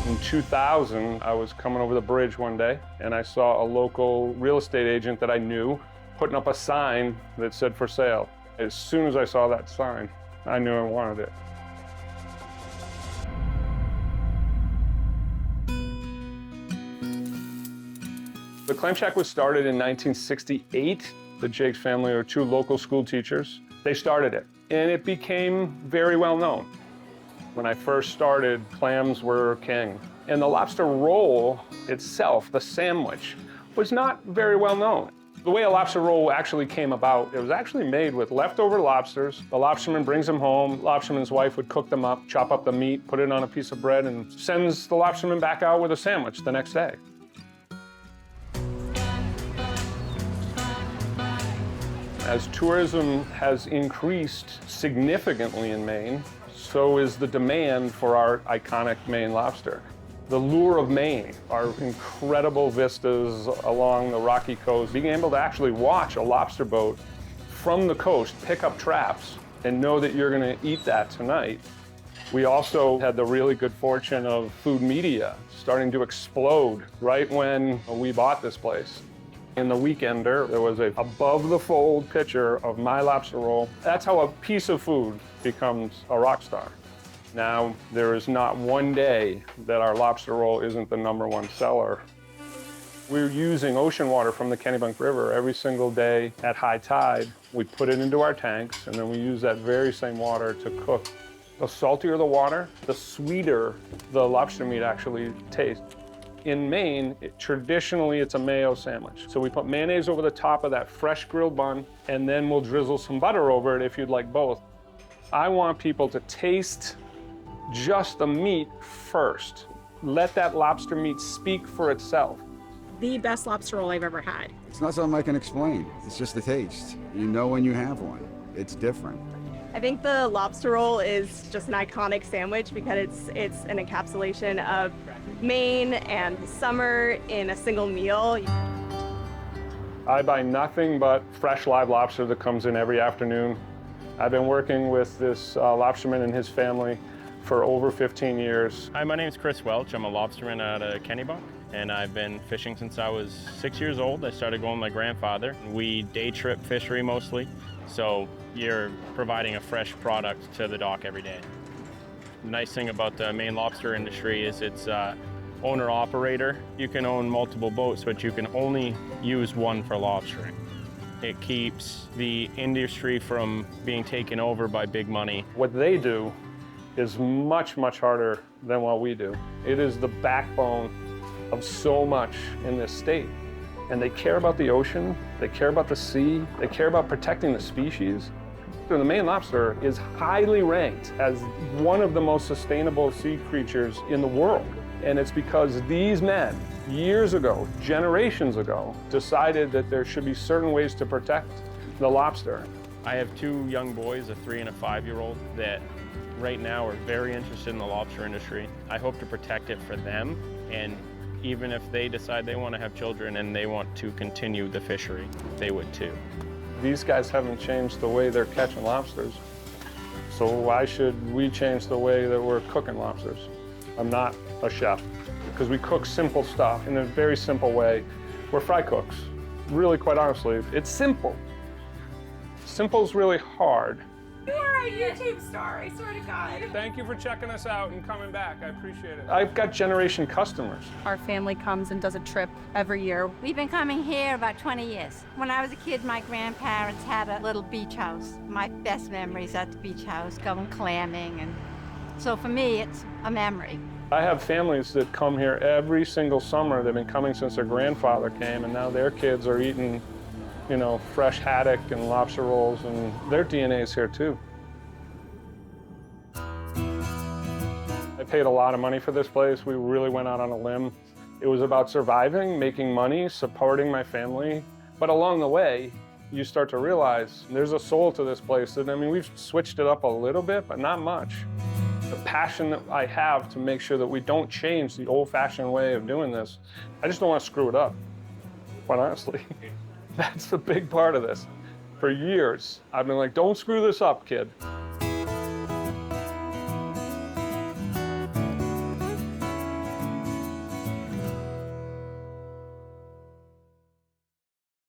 In 2000, I was coming over the bridge one day and I saw a local real estate agent that I knew putting up a sign that said for sale. As soon as I saw that sign, I knew I wanted it. The Clam Shack was started in 1968. The Jakes family are two local school teachers. They started it, and it became very well known. When I first started, clams were king. And the lobster roll itself, the sandwich, was not very well known. The way a lobster roll actually came about, it was actually made with leftover lobsters. The lobsterman brings them home. Lobsterman's wife would cook them up, chop up the meat, put it on a piece of bread, and sends the lobsterman back out with a sandwich the next day. As tourism has increased significantly in Maine, so is the demand for our iconic Maine lobster. The lure of Maine, our incredible vistas along the rocky coast, being able to actually watch a lobster boat from the coast pick up traps and know that you're going to eat that tonight. We also had the really good fortune of food media starting to explode right when we bought this place. In the Weekender, there was a above-the-fold picture of my lobster roll. That's how a piece of food becomes a rock star. Now, there is not one day that our lobster roll isn't the #1 seller. We're using ocean water from the Kennebunk River every single day at high tide. We put it into our tanks, and then we use that very same water to cook. The saltier the water, the sweeter the lobster meat actually tastes. In Maine, traditionally it's a mayo sandwich. So we put mayonnaise over the top of that fresh grilled bun, and then we'll drizzle some butter over it if you'd like both. I want people to taste just the meat first. Let that lobster meat speak for itself. The best lobster roll I've ever had. It's not something I can explain. It's just the taste. You know when you have one. It's different. I think the lobster roll is just an iconic sandwich because it's an encapsulation of Maine and summer in a single meal. I buy nothing but fresh live lobster that comes in every afternoon. I've been working with this lobsterman and his family for over 15 years. Hi, my name is Chris Welch. I'm a lobsterman out of Kennebunk, and I've been fishing since I was 6 years old. I started going with my grandfather. We day trip fishery mostly, so you're providing a fresh product to the dock every day. The nice thing about the Maine lobster industry is it's owner-operator. You can own multiple boats, but you can only use one for lobstering. It keeps the industry from being taken over by big money. What they do is much, much harder than what we do. It is the backbone of so much in this state. And they care about the ocean, they care about the sea, they care about protecting the species. The Maine lobster is highly ranked as one of the most sustainable sea creatures in the world. And it's because these men, years ago, generations ago, decided that there should be certain ways to protect the lobster. I have two young boys, a 3- and a 5-year-old, that right now are very interested in the lobster industry. I hope to protect it for them, and even if they decide they want to have children and they want to continue the fishery, they would too. These guys haven't changed the way they're catching lobsters, so why should we change the way that we're cooking lobsters? I'm not a chef, because we cook simple stuff in a very simple way. We're fry cooks. Really, quite honestly, it's simple. Simple's really hard. You are a YouTube star, I swear to God. Thank you for checking us out and coming back. I appreciate it. I've got generation customers. Our family comes and does a trip every year. We've been coming here about 20 years. When I was a kid, my grandparents had a little beach house. My best memories at the beach house, going clamming, and so for me, it's a memory. I have families that come here every single summer. They've been coming since their grandfather came, and now their kids are eating, you know, fresh haddock and lobster rolls, and their DNA's here too. I paid a lot of money for this place. We really went out on a limb. It was about surviving, making money, supporting my family. But along the way, you start to realize there's a soul to this place. And I mean, we've switched it up a little bit, but not much. The passion that I have to make sure that we don't change the old-fashioned way of doing this, I just don't want to screw it up, quite honestly. That's a big part of this. For years, I've been like, don't screw this up, kid.